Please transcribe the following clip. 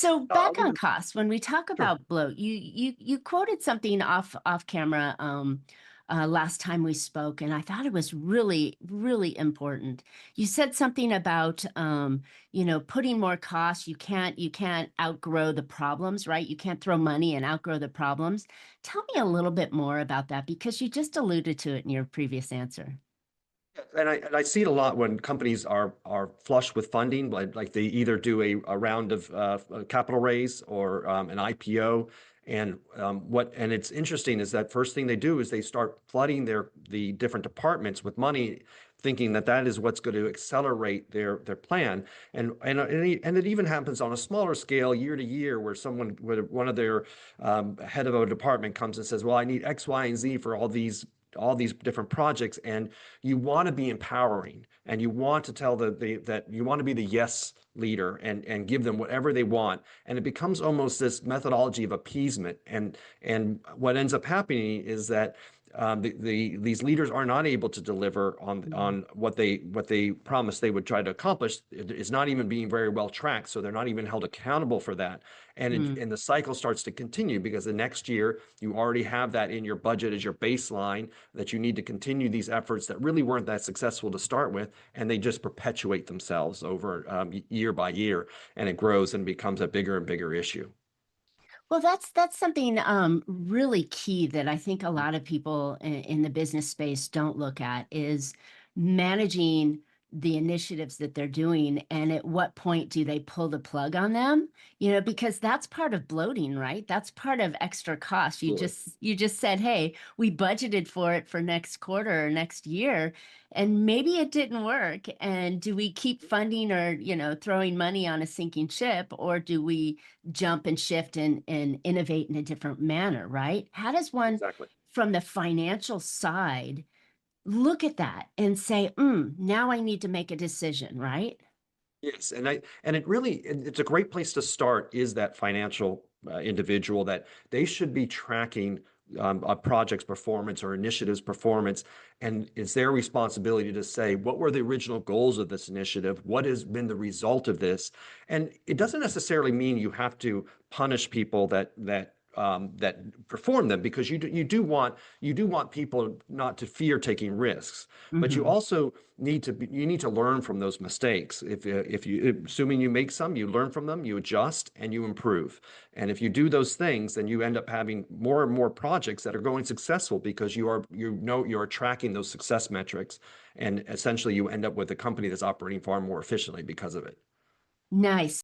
So I'll back leave on it. costs, when we talk Sure. about bloat, you quoted something off camera last time we spoke, and I thought it was really important. You said something about putting more costs. You can't outgrow the problems, right? You can't throw money and outgrow the problems. Tell me a little bit more about that because you just alluded to it in your previous answer. And I see it a lot when companies are flush with funding, like they either do a round of a capital raise or an IPO. And it's interesting is that first thing they do is they start flooding the different departments with money, thinking that that is what's going to accelerate their plan. And it even happens on a smaller scale year to year, where one of their head of a department comes and says, "Well, I need X, Y, and Z for all these different projects," and you want to be empowering and you want to tell that you want to be the yes leader and give them whatever they want, and it becomes almost this methodology of appeasement. And what ends up happening is that these leaders are not able to deliver on what they promised they would try to accomplish. It's not even being very well tracked, so they're not even held accountable for that. And the cycle starts to continue because the next year you already have that in your budget as your baseline, that you need to continue these efforts that really weren't that successful to start with, and they just perpetuate themselves over year by year, and it grows and becomes a bigger and bigger issue. Well, that's something really key that I think a lot of people in the business space don't look at is managing the initiatives that they're doing and at what point do they pull the plug on them? Because that's part of bloating, right? That's part of extra cost. You Absolutely. just you just said, "Hey, we budgeted for it for next quarter or next year, and maybe it didn't work." And do we keep funding or, throwing money on a sinking ship, or do we jump and shift and innovate in a different manner, right? How does one, Exactly. from the financial side, look at that and say, now I need to make a decision, right? Yes, it's a great place to start is that financial individual that they should be tracking a project's performance or initiative's performance, and it's their responsibility to say what were the original goals of this initiative, what has been the result of this, and it doesn't necessarily mean you have to punish people that perform them, because you do want people not to fear taking risks, but you Hmm. also need to learn from those mistakes. If you assuming you make some, you learn from them, you adjust, and you improve. And if you do those things, then you end up having more and more projects that are going successful because you are tracking those success metrics, and essentially you end up with a company that's operating far more efficiently because of it. Nice.